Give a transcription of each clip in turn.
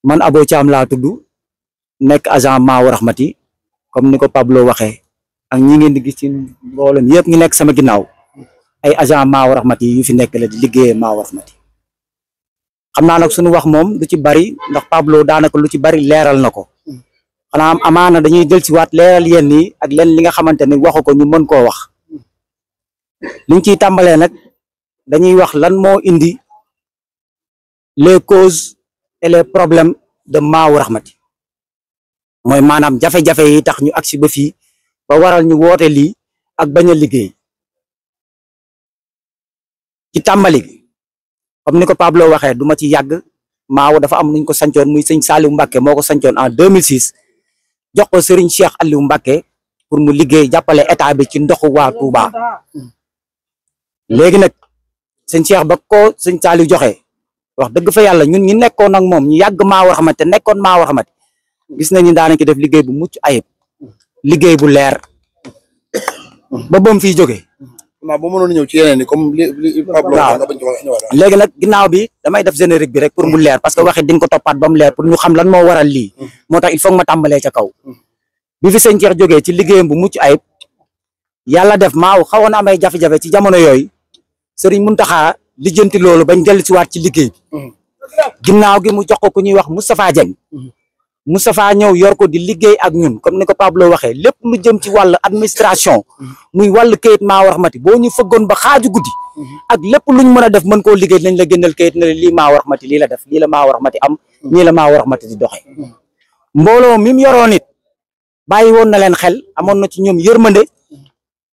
man Abo Thiam laa tudd nekk agent Maawu Rahmati comme ni ko Pablo waxee ak ñi ngeen di gis ci mboolem yëpp ñu nekk sama ginnaaw ay agent Maawu Rahmati yu fi nekk la di liggéeyee Maawu Rahmati xam naa nag suñu wax moom lu ci bari ndax Pablo daanaka lu ci bari leeral na ko xanaa amaana dañuy jël ci waat leeral yenn yi ak leen li nga xamante ni waxu ko ñu mën koo wax liñ ciy tàmbalee nag dañuy wax lan moo indi les causes et les problèmes de Maawu Rahmati mooy maanaam jafe-jafe yi tax ñu agsi ba fii ba waral ñu woote lii ak bañ a liggéey ci tàmbali gi comme ni ko Pablo waxee du ma ci yàgg Maawu dafa am nuñ ko sancoon muy sëñ Saliou Mbacké moo ko sancoon en 2006 jox ko Serigne Cheikh Aliou Mbacké pour mu liggéey jàppale état bi ci ndoxu waa Touba léegi nag sëñ Cheikh ba ko sëñ Saliou joxe wax dëgg fa yàlla ñun ñi nekkoon ak moom ñu yàgg Maawu Rahmati nekkoon Maawu Rahmati gis nañu daanaka def liggéey bu mucc ayib liggéey bu leer ba bam fiy jógee. waaw boo mënoon ñëw ci yeneen yi comme li Pablo léegi nag ginnaaw bi damay def générique bi rek pour mu leer parce que waxi di nga ko toppaat ba mu leer pour ñu xam lan moo waral lii moo tax il faut ma tàmbalee ca kaw bi fi sëñ Cheikh jógee ci liggéeyam bu mucc ayib yàlla def Maawu xawoon na amay jafe-jafe ci jamono yooyu Serigne Mountakha lijjanti loolu bañ dellu si waat ci liggéey bi ginnaaw gi mu jox ko ku ñuy wax Moustapha Dieng Moustapha ñëw yor ko di liggéey ak ñun comme ni ko Pablo waxee lépp lu jëm ci wàllu administration muy wàllu kayit Maawu Rahmati boo ñu fëggoon ba xaaju guddi ak lépp luñ mën a def mën koo liggéey nañ la génnal kayit na lii Maawu Rahmati lii la def lii la Maawu Rahmati am nii la Maawu Rahmati di doxee mbooloo mi mu yoroon it bàyyi woon na leen xel amoon na ci ñoom yërmande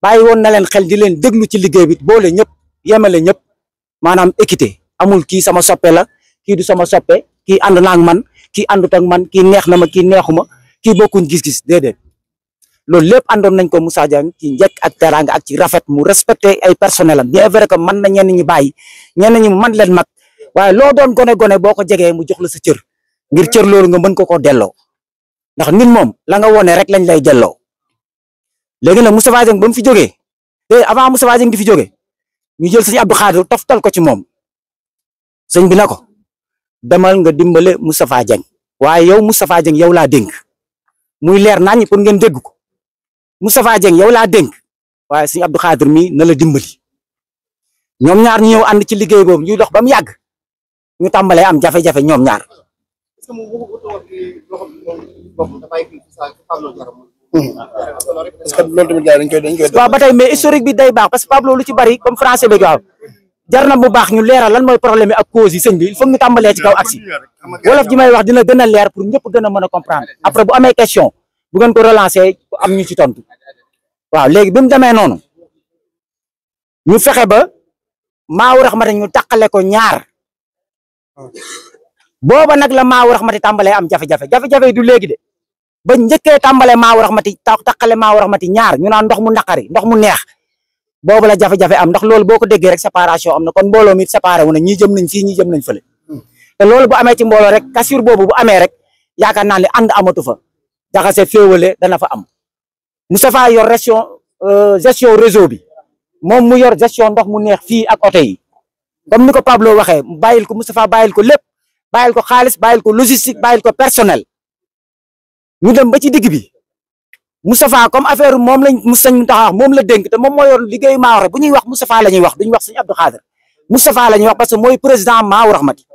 bàyyi woon na leen xel di leen déglu ci liggéey bi boole ñëpp yemale ñëpp maanaam équité amul kii sama soppe la kii du sama soppe kii ànd na ak man kii àndut ak man kii neex na ma kii neexuma kii bokkuñ gis-gis déedéet loolu lépp àndoon nañ ko Moussa Diagne ci njëkk ak teraanga ak ci rafet mu respecté ay personnel am bien vrai que mën na ñenn ñi bàyyi ñenn ñi mu mën leen mag waaye loo doon gone boo ko jegee mu jox la sa cër ngir cër loolu nga mën ko delloo ndax nit moom la nga wone rek lañ lay delloo léegi nag Moustapha Diagne ba mu fi jógee te avant Moustapha Diagne di fi jógee ñu jël sëñ Abdou Khadir toftal ko ci moom sëñ bi na ko demal nga dimbale Moustapha Diagne waaye yow Moustapha Diagne yow laa dénk muy leer nañ pour ngeen dégg ko Moustapha Diagne yow laa dénk waaye sëñ Abdou Khadir mi na la dimbali ñoom ñaar ñu ñëw ànd ci liggéey boobu ñuy dox ba mu yàgg ñu tàmbalee am jafe-jafe ñoom ñaar. parce que loolu tamit gars yi dañ koy waaw ba tey mais historique bi day baax parce que Pablo lu ci bari comme français bi gaaw jar na bu baax ñu leeral lan mooy problème yi ak cause yi sëñ bi il faut ñu tàmbalee ci kaw aksi wolof ji may wax dina gën a leer pour ñëpp gën a mën a comprendre après bu amee question bu ngeen ko relancer am ñu ci tontu waaw léegi bi mu demee noonu ñu fexe ba Maawu Rahmati ñu taqale ko ñaar booba nag la Maawu Rahmati tàmbalee am jafe-jafe jafe-jafe du léegi de ba njëkkee tàmbalee Maawu Rahmati taqale Maawu Rahmati ñaar ñu naan ndox mu naqari ndox mu neex boobu la jafe-jafe am ndax loolu boo ko déggee rek séparation am na kon mbooloo mi séparé wu na ñii jëm nañ fii ñii jëm nañ fële te loolu bu amee ci mbooloo rek cassure boobu bu amee rek yaakaar naa ne ànd amatu fa jaxase féewale dana fa am Moustapha yor gestion réseau bi moom mu yor gestion ndox mu neex fii ak oto yi comme ni ko Pablo waxee bàyyil ko Moustapha bàyyil ko lépp bàyyil ko xaalis bàyyil ko logistique bàyyil ko personnel ñu dem ba ci digg bi Moustapha comme affaire moom lañ Moustapha moom la dénk te moom moo yor liggéeyu Maawu Rahmati bu ñuy wax Moustapha la ñuy wax duñu wax sëñ Abdou Khadir Moustapha la ñuy wax parce que mooy président Maawu Rahmati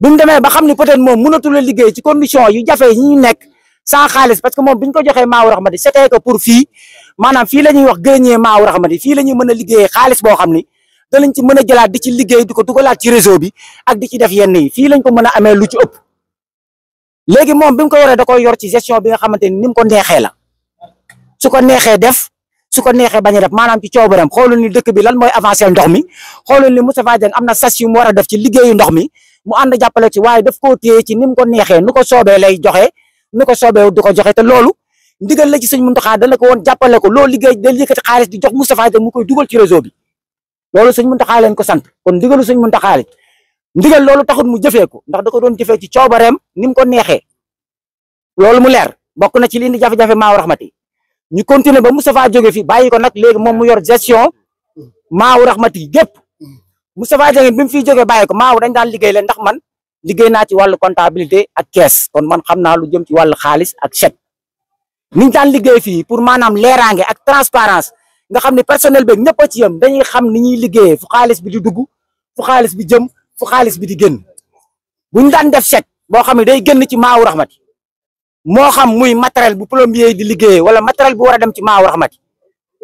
bi mu demee ba xam ni peut-être moom mënatul a liggéey ci condition yu jafe yi ñu nekk sans xaalis parce que moom bi ñu ko joxee Maawu Rahmati c'était que pour fii maanaam fii la ñuy wax grenier Maawu Rahmati fii la ñuy mën a liggéeyee xaalis boo xam ni danañ ci mën a jëlaat di ci liggéey di ko dugalaat ci réseau bi ak di ci def yenn yi fii lañ ko mën a amee lu ci ëpp léegi moom bi mu ko yoree da koy yor ci gestion bi nga xamante ni mu ko neexee la su ko neexee def su ko neexee bañ a def maanaam ci coobareem xoolul ni dëkk bi lan mooy avancer ndox mi xoolul ni Moustapha Diagne am na sas yu mu war a def ci liggéeyu ndox mi mu ànd jàppale ci waaye daf koo téye ci ni mu ko neexee nu ko soobee lay joxe nu ko soobee du ko joxe te loolu ndigal la ci sëñ Mountakha dana ko woon jàppale ko loolu liggéey day yëkkati xaalis di jox Moustapha Diagne mu koy dugal ci réseau bi loolu sëñ Mountakha leen ko sant kon ndigalu sëñ Mountakha li ndigal loolu taxul mu jëfee ko ndax da ko doon jëfee ci coobareem ni mu ko neexee loolu mu leer bokk na ci li indi jafe-jafe Maawu Rahmati ñu continuer ba Moustapha jóge fi bàyyi ko nag léegi moom mu yor gestion Maawu Rahmati gépp Moustapha Diagne bi mu fiy jógee bàyyi ko Maawu dañ daan liggéey leen ndax man liggéey naa ci wàllu comptabilité ak caisse kon man xam naa lu jëm ci wàllu xaalis ak chèque niñ daan liggéey fii pour maanaam leeraange ak transparence nga xam ne personnel beeg ñëpp a ci yem dañuy xam ni ñuy liggéeyee fu xaalis bi di dugg fu xaalis bi jëm fu xaalis bi di génn buñ daan def chèque boo xam ne day génn ci Maawu Rahmati moo xam muy matériel bu plombier di liggéeyee wala matériel bu war a dem ci Maawu Rahmati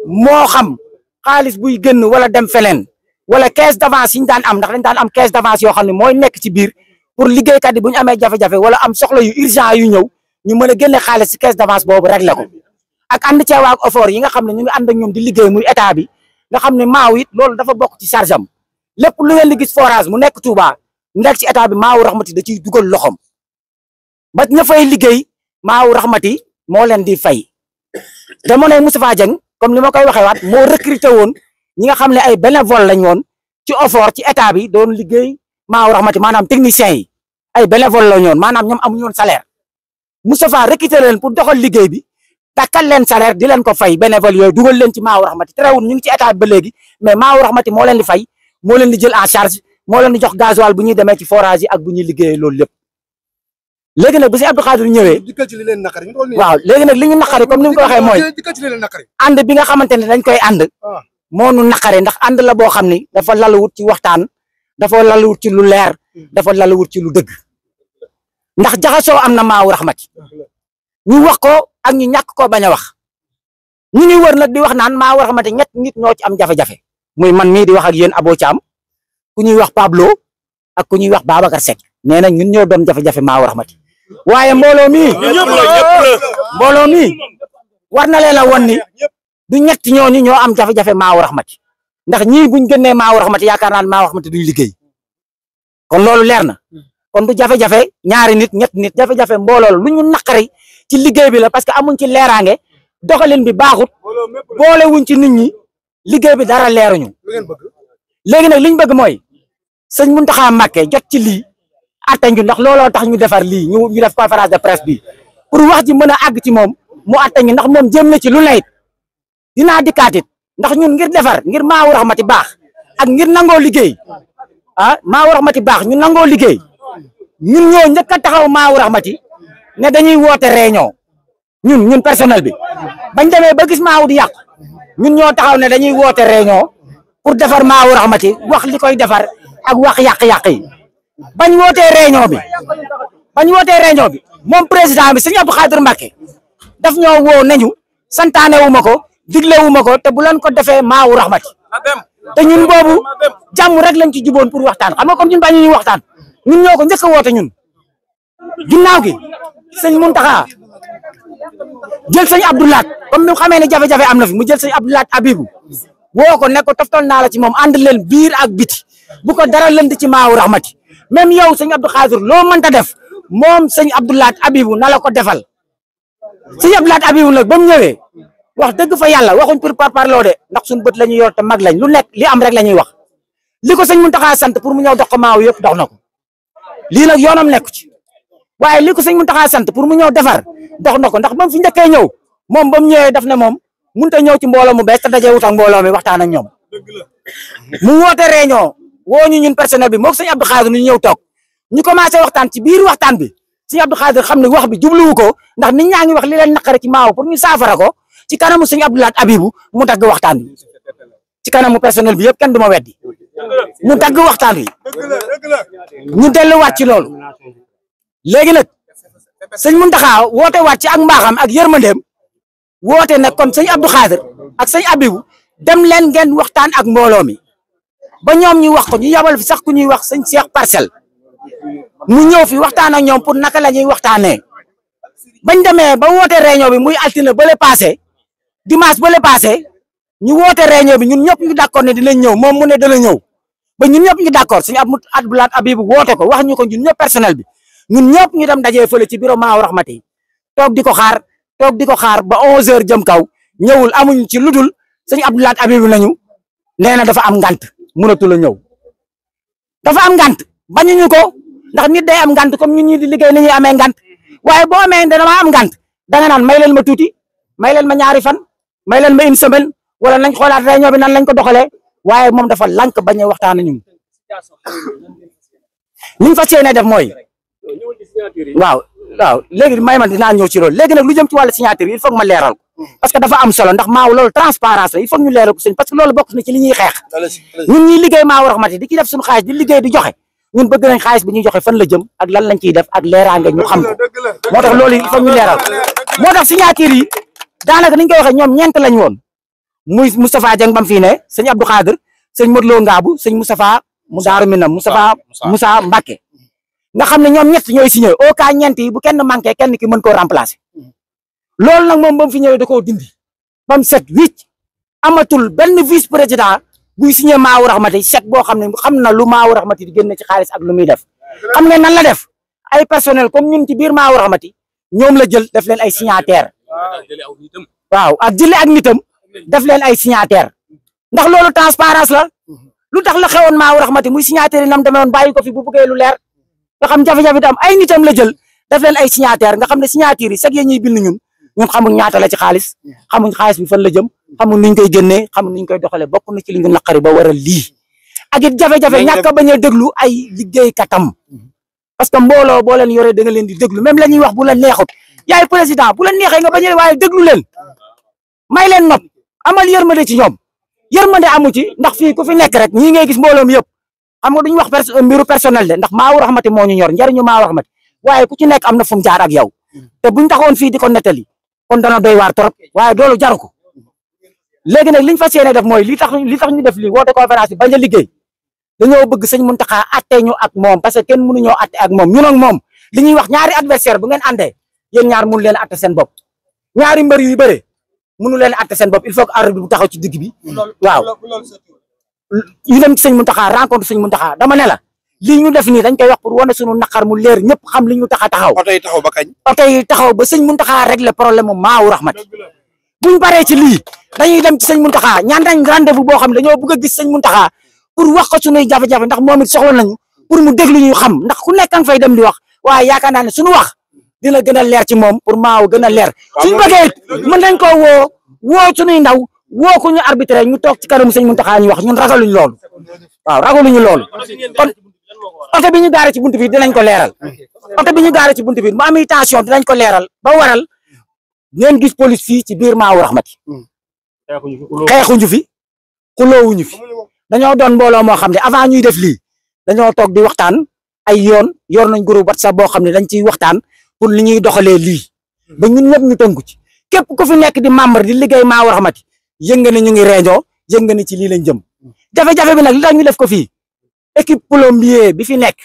moo xam xaalis buy génn wala dem feneen wala caisse d'avance yi ñu daan am ndax dañ daan am caisse d'avance yoo xam ne mooy nekk ci biir pour liggéeykat yi bu ñu amee jafe-jafe wala am soxla yu urgent yu ñëw ñu mën a génne xaalis ci caisse d'avance boobu régler ko ak ànd ceewa ak effort yi nga xam ne ñu ngi ànd ak ñoom di liggéey muy état bi nga xam ne Maaw it loolu dafa bokk ci charge am lépp lu ngeen di gis forage mu nekk Touba nekk ci état bi Maawu Rahmati da ciy dugal loxom ba ña fay liggéey Maawu Rahmati moo leen di fay jamonoy Moustapha Dieng comme li ma koy waxee waat moo recruté woon ñi nga xam ne ay bénévole lañ woon ci effort ci état bi doon liggéey Maawu Rahmati maanaam techniciens yi ay bénévole lañ woon maanaam ñoom amuñu woon salaire Moustapha recruté leen pour doxal liggéey bi takkal leen salaire di leen ko fay bénévole yooyu dugal leen ci Maawu Rahmati terewul ñu ngi ci état bi ba léegi mais Maawu Rahmati moo leen di fay moo leen di jël en charge moo leen di jox gasoil bu ñuy demee ci forage yi ak bu ñuy liggéeyee loolu lépp léegi nag bi si Abdou Khadir ñëwee waaw léegi nag li ñu naqari comme ni mu ko waxee mooy ànd bi nga xamante ne dañ koy ànd moo nu naqari ndax ànd la boo xam ni dafa laluwut ci waxtaan dafa laluwut ci lu leer dafa laluwut ci lu dëgg ndax jaxasoo am na Maawu Rahmati ñu wax ko ak ñu ñàkk koo bañ a wax ñu ngi wër nag di wax naan Maawu Rahmati ñett nit ñoo ci am jafe-jafe muy man mii di wax ak yéen Abo Thiam ku ñuy wax Pablo ak ku ñuy wax Babacar Seck nee na ñun ñoo doon jafe-jafe Maawu Rahmati waaye mbooloo mi war na leen a won ni du ñett ñooñu ñoo am jafe-jafe Maawu Rahmati ndax ñii buñ génnee Maawu Rahmati yaakaar naa ne Maawu Rahmati duñ liggéey kon loolu leer na kon du jafe-jafe ñaari nit ñett nit jafe-jafe mbooloo lu ñu naqari ci liggéey bi la parce que amuñ ci leeraange doxalin bi baaxut boole wuñ ci nit ñi liggéey bi dara leeruñu léegi nag liñ bëgg mooy sëñ Mountakha Mbacké jot ci lii attañu ndax looloo tax ñu defar lii ñu def conférence de presse bi pour wax ji mën a àgg ci moom mu attañu ndax moom jëm na ci lu layit dinaa dikkaatit ndax ñun ngir defar ngir Maawu Rahmati baax ak ngir nangoo liggéey Maawu Rahmati baax ñu nangoo liggéey ñun ñoo njëkk a taxaw Maawu Rahmati ne dañuy woote réunion ñun personnel bi bañ demee ba gis Maawu di yàqu ñun ñoo taxaw ne dañuy woote réunion pour defar Maawu Rahmati wax li koy defar ak wax yàq-yàq yi bañ wootee réunion bi moom président bi sëñ Abdou Khadir Mbacké daf ñoo woo nañu santaane wu ma ko digle wu ma ko te bu leen ko defee Maawu Rahmati te ñun boobu jàmm rek lañ ci juboon pour waxtaan xam nga comme ñun bañu ñuy waxtaan ñun ñoo ko njëkk a woote ñun ginnaaw gi sëñ Mountakha jël sëñ Abdoulaat comme ni mu xamee ne jafe-jafe am na fi mu jël sëñ Abdoulaat Abibu woo ko ne ko toftal naa la ci moom ànd leen biir ak biti bu ko dara lënd ci Maawu Rahmati même yow sëñ Abdou Khadir loo mënta def moom sëñ Abdoulaat Abibu na la ko defal sëñ Abdoulaat Abibu nag ba mu ñëwee wax dëgg fa yàlla waxuñ pour parparloo de ndax suñu bët la ñuy yor te mag lañ lu nekk li am rek la ñuy wax li ko sëñ Mountakha sant pour mu ñëw dox ko Maawu yëpp dox na ko lii nag yoonam nekku ci waaye li ko sëñ Mountakha sant pour mu ñëw defar dox na ko ndax ba mu fi njëkkee ñëw moom ba mu ñëwee daf ne moom mënut a ñëw ci mbooloo mu bees te dajee wut ak mbooloo mi waxtaan ak ñoom mu woote réunion woo ñu ñun personnel bi moog sëñ Abdou Khadir ñu ñëw toog ñu commencé waxtaan ci biir waxtaan bi sëñ Abdou Khadir xam ne wax bi jubluwu ko ndax nit ñaa ngi wax li leen naqari ci Maawu pour ñu saafara ko ci kanamu sëñ Abdoulaat Abibu mu dagg waxtaan bi ci kanamu personnel bi yëpp kenn du ma weddi mu dagg waxtaan wi ñu delluwaat ci loolu léegi nag sëñ Mountakha woote waat ci ak mbaaxam ak yërmandeem woote nag kon sëñ Abdou Khadir ak sëñ Abibu dem leen ngeen waxtaan ak mbooloo mi ba ñoom ñu wax ko ñu yabal fi sax ku ñuy wax sëñ Cheikh Parcelle mu ñëw fi waxtaan ak ñoom pour naka la ñuy waxtaanee bañ demee ba woote réunion bi muy altine ba le passé dimanche ba le passé ñu woote réunion bi ñun ñëpp ñu d'accord ne dinañ ñëw moom mu ne dana ñëw ba ñun ñëpp ñu d'accord sëñ Abdoulaat Abibu woote ko wax ñu ko ñun ñëpp personnel bi ñun ñëpp ñu dem dajee fële ci bureau Maawu Rahmati toog di ko xaar ba 11h jëm kaw ñëwul amuñ ci ludul sëñ Abdoulaat Abibu nañu nee na dafa am ngant mënatul a ñëw dafa am ngant bañuñu ko ndax nit day am ngant comme ñun ñi di liggéey ni ñuy amee ngant waaye boo amee dama am ngant danga naan may leen ma tuuti may leen ma ñaari fan may leen ma une semaine wala nañ xoolaat réunion bi nan lañ ko doxalee waaye moom dafa lank bañ a waxtaan ak ñun liñ fas yéene def mooy waaw léegi may man dinaa ñëw ci loolu léegi nag lu jëm ci wàllu signature yi il faut que ma leeral ko parce que dafa am solo ndax maaw loolu transparence la il faut que ñu leeral ko sëñ parce que loolu bokk na ci li ñuy xeex ñun ñuy liggéey Maawu Rahmati di ci def suñu xaalis di liggéey di joxe ñun bëgg nañ xaalis bi ñuy joxe fan la jëm ak lan lañ ciy def ak leeraange ñu xam ko moo tax loolu il faut ñu leeral moo tax signature yi daanaka niñ koy waxee ñoom ñeent lañ woon muy Moustapha Dieng bam fii ne sëñ Abdou Khadir sëñ Modou Lo Ngaabu sëñ Moustapha mu Daaru Minam Moussa Mbacke nga xam ne ñoom ñett ñooy signé au cas ñeent yi bu kenn manqué kenn ki mën koo remplacer loolu nag moom ba mu fi ñëwee da koo dindi ba mu set wicc amatul benn vice président buy signé Maawu Rahmati chèque boo xam ne xam na lu Maawu Rahmati di génne ci xaalis ak lu muy def xam nga nan la def ay personnel comme ñun ci biir Maawu Rahmati ñoom la jël def leen ay signataire waaw ak jële ak nitam def leen ay signataire ndax loolu transparence la lu tax la xewoon Maawu Rahmati muy signataire yi nam demee woon bàyyi ko fi bu bëggee lu leer nga xam jafe-jafe tam ay nitam la jël def leen ay signataire nga xam ne signature yi chaque yee ñuy bind ñun xamuñ ñaata la ci xaalis xamuñ xaalis bi fan la jëm xamuñ nuñ koy génnee xamuñ nuñ koy doxalee bokk na ci li ñu naqari ba waral lii ak it jafe-jafe ñàkk a bañ a déglu ay liggéeykatam parce que mbooloo boo leen yoree da nga leen di déglu même la ñuy wax bu la neexut yaay président bu la neexee nga bañ a waaye déglu leen may leen nopp amal yërmande ci ñoom yërmande amu ci ndax fii ku fi nekk rek ñii ngay gis mbooloom yëpp xam nga duñ wax mbiru personnel de ndax Maawu Rahmati moo ñu ñor njariñu Maawu Rahmati waaye ku ci nekk am na fu mu jaar ak yow te buñ taxoon fii di ko nettali kon dana doy waar trop waaye doolu jaru ko léegi nag liñ fas yéene def mooy li tax ñu def lii woote conférence bi bañ a liggéey dañoo bëgg sëñ Muntaxa atte ñu ak moom parce que kenn mënuñoo atte ak moom ñun ak moom li ñuy wax ñaari adversaire bu ngeen àndee yéen ñaar mënu leen atte seen bopp ñaari mbër yu bëre mënu leen atte seen bopp il faut que arbitre bi bu taxaw ci digg bi waaw ñu dem ci sëñ Muntaxa rencontre sëñ Muntaxa dama ne la lii ñu def nii dañ koy wax pour wane suñu naqar mu leer ñëpp xam li ñu tax a taxaw oto yi taxaw ba kañ oto yi taxaw ba sëñ Muntaxa régler problème mu Maawu Rahmati buñ paree ci lii dañuy dem ci sëñ Muntaxa ñaan nañ rendez-vous boo xam ne dañoo bëgg a gis sëñ Muntaxa pour wax ko suñuy jafe-jafe ndax moom it soxla nañu pour mu déglu ñu xam ndax ku nekk nga fay dem di wax waaye yaakaar naa ne suñu wax dina gën a leer ci moom pour Maawu gën a leer suñ bëggee mën nañ koo woo suñuy ndaw woo ko ñu arbitré ñu toog ci kanamu sëñ Muntaxa ñu wax ñun ragaluñu loolu waaw ragaluñu loolu kon oto bi ñu gaare ci buntu bi dinañ ko leeral oto bi ñu gaare ci buntu bi mu am tension dinañ ko leeral ba waral ngeen gis police fii ci biir Maawu Rahmati xeexuñu fi xuloowuñu fi dañoo doon mbooloo moo xam ne avant ñuy def lii dañoo toog di waxtaan ay yoon yor nañ groupe WhatsApp boo xam ne dañ ciy waxtaan pour li ñuy doxalee lii ba ñun ñëpp ñu tënku ci képp ku fi nekk di membre di liggéey Maawu Rahmati yënga ne ñu ngi réunion yënga ne ci lii lañ jëm jafe-jafe bi nag li tax ñu def ko fii équipe plombier bi fi nekk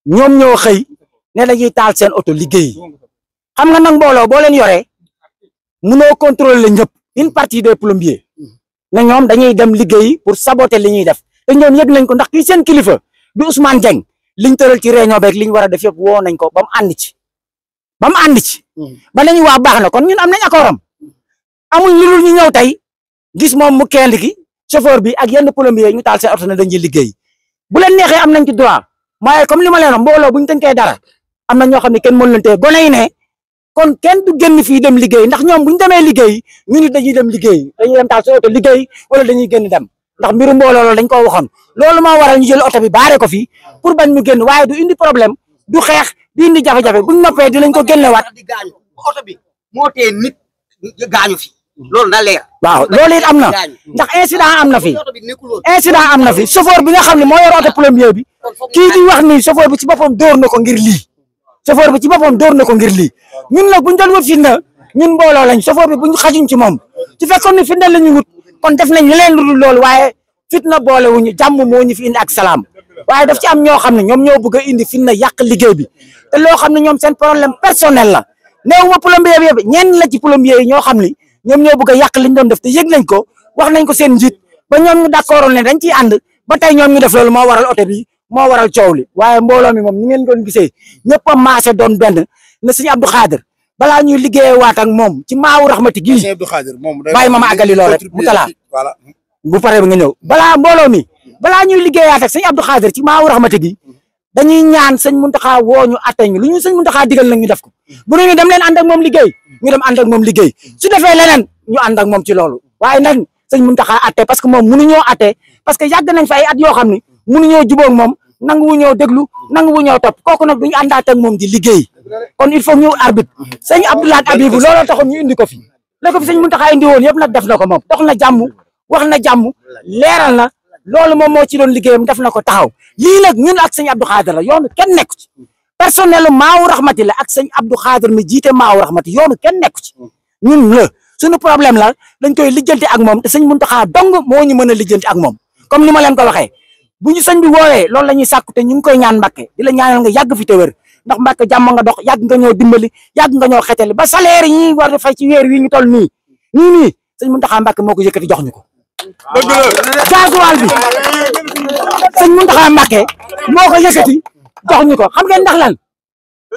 ñoom ñoo xëy ne dañuy taal seen oto liggéey xam nga nag mbooloo boo leen yoree mënoo contrôler ñëpp une partie des plombiers ne ñoom dañuy dem liggéey pour saboter li ñuy def te ñoom yëg nañ ko ndax kii seen kilifa du Ousmane Dieng liñ tëral ci réunion beeg liñ war a def yëpp woo nañ ko ba mu ànd ci ba lañuy wax baax na kon ñun am nañ accord am amuñ lu dul ñu ñëw tey gis moom mu kenn ki chauffeur bi ak yenn plombier ñu taal seen oto ne dañuy liggéey bu leen neexee am nañ ci droit waaye comme li ma leen wax mbooloo buñ tënkee dara am na ñoo xam ne kenn mënu leen tee gone yi ne kon kenn du génn fii dem liggéey ndax ñoom buñ demee liggéey ñu nit dañuy dem liggéey dañuy dem taal seen oto liggéey wala dañuy génn dem ndax mbiru mbooloo loolu dañ ko waxoon loolu moo waral ñu jël oto bi baare ko fii pour bañ mu génn waaye du indi problème du xeex du indi jafe-jafe buñ noppee dinañ ko génnewaat oto bi moo tee nit gaañu fi loolu na leer waaw loolu it am na ndax incident am na fi chauffeur bi nga xam ne moo yor oto plombier bi kii di wax ni chauffeur bi ci boppam dóor na ko ngir lii ñun nag buñ doon wut fitna ñun mbooloo lañ chauffeur bi buñ xajuñ ci moom ci fekkoon ni fitna la ñu wut kon def nañ leneen lu dul loolu waaye fitna boole wuñu jàmm moo ñu fi indi ak salaam waaye daf ci am ñoo xam ne ñoom ñoo bëgg a indi fitna yàq liggéey bi te loo xam ne ñoom seen problème personnel la néew ma plombier bi yëpp ñenn la ci plombier yi ñoo xam ni ñoom ñoo bëgg a yàq liñ doon def te yëg nañ ko wax nañ ko seen njiit ba ñoom ñu d'accord ne dañ ciy ànd ba tey ñoom ñu def loolu moo waral oto bi moo waral coow li waaye mbooloo mi moom ni ngeen doon gisee ñëpp a maase doon benn na sëñ Abdou Khadir balaa ñuy liggéeyee waat ak moom ci Maawu Rahmati gii bàyyi ma àggali lool rek mu talaa bu paree ba nga ñëw balaa mbooloo mi balaa ñuy liggéeyaat ak sëñ Abdou Khadir ci Maawu Rahmati gi dañuy ñaan sëñ Muntaxa woo ñu atte ñu lu ñu sëñ Muntaxa digal nag ñu def ko bu ñu dem leen ànd ak moom liggéey ñu dem ànd ak moom liggéey su defee leneen ñu ànd ak moom ci loolu waaye nag sëñ Muntaxa atte parce que moom mënuñoo atte parce que yàgg nañ fa ay at yoo xam ni mënuñoo jubóog moom nangu wu ñëw déglu nangu wu ñëw topp kooku nag duñu àndaat ak moom di liggéey kon il faut ñu arbitre sëñ Abdoulaye Abibou looloo taxoon ñu indi ko fi la ko fi sëñ Mountakha indi woon yëpp nag def na ko moom dox na jàmm wax na jàmm leeral na loolu moom moo ci doon liggéeyam def na ko taxaw lii nag ñun ak sëñ Abdou Khadir la yoonu kenn nekku ci personnel Maawu Rahmati la ak sëñ Abdou Khadir mi jiite Maawu Rahmati yoonu kenn nekku ci ñun la suñu problème la dañ koy lijjanti ak moom te sëñ Mountakha dong moo ñu mën a lijjanti ak moom comme ni ma leen ko waxee bu ñu sëñ bi woowee loolu la ñuy sàkku te ñu ngi koy ñaan Mbàkke di la ñaanal nga yàgg fi te wér ndax Mbàkke jàmm nga dox yàgg nga ñoo dimbali yàgg nga ñoo xetali ba salaire yi war a fay ci weer wi ñu toll nii sëñ Mountakha Mbàkke moo ko yëkkati jox ñu ko gasoil bi sëñ Mountakha Mbàkke moo ko yëkkati jox ñu ko xam ngeen ndax lan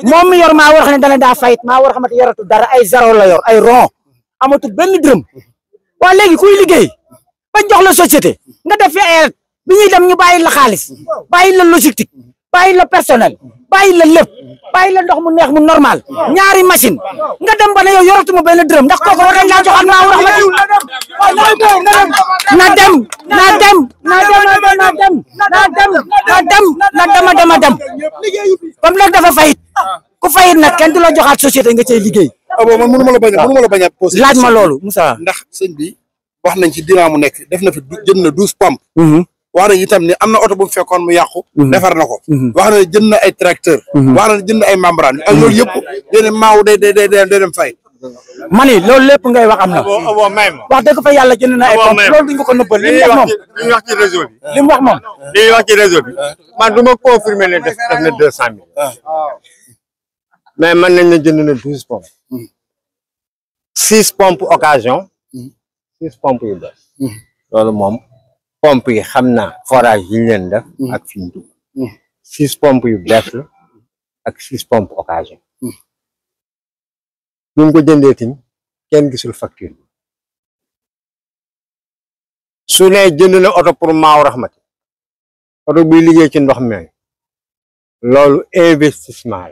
moom mi yor maa war xam ne dana daa fayit maa war xamante yoratu dara ay zéro la yor ay rond amatul benn dërëm waa léegi kuy liggéey bañ jox la société nga def fi ay bi ñuy dem ñu bàyyi la xaalis bàyyi la logistique bàyyi la personnel bàyyi la lépp bàyyi la ndox mu neex mu normal ñaari machine nga dem ba ne yow yoratuma benn dërëm ndax kooku war nañ laa joxaat maa war na dem na dem na dem comme nag dafa fayit ku fayit nag kenn du la joxaat société nga cay liggéey. man mënuma la bañ a posé laaj ma loolu Moussa. ndax sëñ bi wax nañ ci diiran mu nekk def na fi jënd na 12 pompes. wax nañ itam ne am na oto bu fekkoon mu yàqu. defar na ko. wax na ne jënd na ay tracteur. wax na ne jënd na ay membrane ak loolu yëpp yéen maaw day dem fay. mani loolu lépp ngay wax am na. wax dëgg fa yàlla jënd na ay pompes loolu duñ ko nëbbal li mu wax moom. li ñu wax ci réseau bi. li mu wax moom. li ñu wax ci réseau bi. man du ma confirmer ne def na 200 000. mais mën nañ ne jënd na 12 pompes. 6 pompes occasion. 6 pompes yu bees. loolu moom pompes yi xam naa forage yi ñu leen def. ak fi ñu dugg. 6 pompes yu bees la ak 6 pompes occasion. bi mu ko jëndee tim kenn gisul facture bi. su ne jënd na oto pour Maawu Rahmati oto buy liggéey ci ndox mi loolu investissement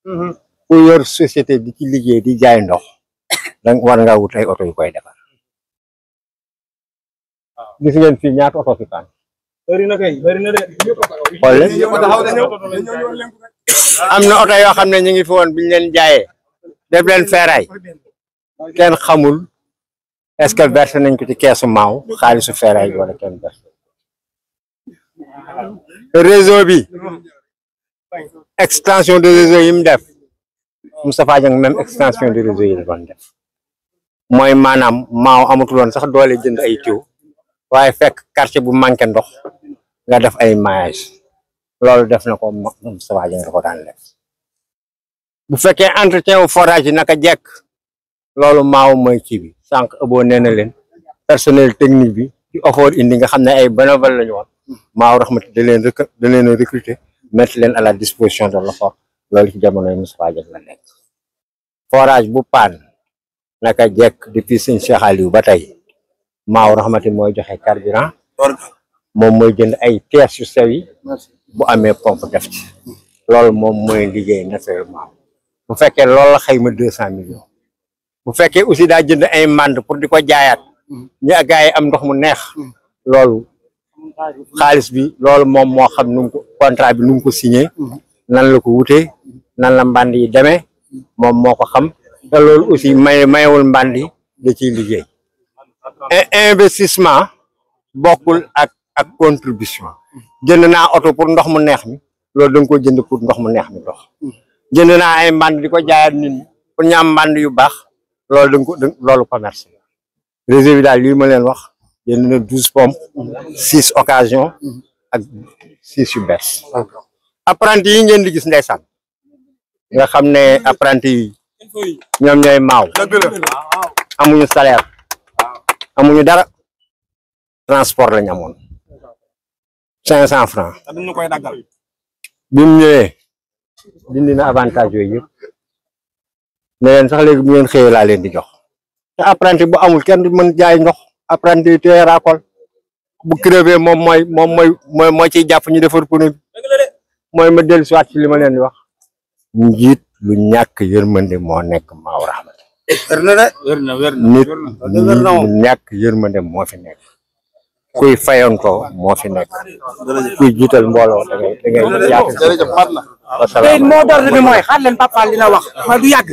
la. ku yor société di ci liggéey di jaay ndox danga war nga wut ay oto yu koy defar. gis ngeen fii ñaata oto fi paan. bëri na kay bëri na de. xool am na oto yoo xam ne ñu ngi fi woon biñ leen jaayee def leen feeraay kenn xamul est-ce que versé nañ ko ci keesu maaw xaalisu feeraay bi wala kenn versé. réseau bi extension de réseau yi mu def Moustapha Dieng même extension de réseau yi la doon def mooy maanaam maaw amatuloon sax doole jënd ay tuyau waaye fekk quartier bu manqué ndox nga def ay maillage loolu def na ko Moustapha Dieng nga ko daan def. bu fekkee entretien wu forage yi naka jekk loolu maaw mooy kii bi sànq ëbboo nee na leen personnel technique bi ci offre indi nga xam ne ay bénévole la ñu woon Maawu Rahmati da leen a recruter mettre leen à la disposition de l'OFOR loolu ci jamonoy Moustapha Dieng la nekk. forage bu paan naka jekk depuis sëñ Cheikh Aliou ba tey Maawu Rahmati mooy joxe carburant moom mooy jënd ay pièces yu sew yi bu amee pompe def ci loolu moom mooy liggéey naturellement. bu fekkee loolu la xayma 200 millions bu fekkee aussi daa jënd ay mand pour di ko jaayaat ñu gaa yi am ndox mu neex loolu xaalis bi loolu moom moo xam nu ko contrat bi nu ko signé nan la ko wutee nan la mband yi demee moom moo ko xam te loolu aussi mayewul mband yi da ciy liggéey. investissement bokkul ak contribution. jënd naa oto pour ndox mu neex mi loolu da nga ko jënd pour ndox mu neex mi dox. jënd naa ay mband di ko jaayaat nit ñi pour ñu am mband yu baax loolu loolu commerce la. réseau bi daal lii ma leen wax jënd na 12 pompes 6 occasion ak 6 yu bees. apprenti yi ngeen di gis ndeysaan nga xam ne apprenti yi ñoom ñooy maaw amuñu salaire amuñu dara transport lañ amoon 500 francs bi mu ñëwee dindi na avantage yooyu yëpp ne leen sax léegi bu ngeen xëyee laa leen di jox te apprenti bu amul kenn du mën jaay ndox apprenti te raakol bu crevé moom mooy ciy jàpp ñu defar pneu bi mooy ma dellu si waat ci li ma leen di wax njiit lu ñàkk yërmande moo nekk Maawu Rahmati nit lu ñàkk yërmande moo fi nekk kuy fayontoo moo fi nekk kuy jiital mbooloo da ngay yaatal jërëjëf mat na tey moo door bi mooy xaar leen Pape Fall dina wax ma du yàgg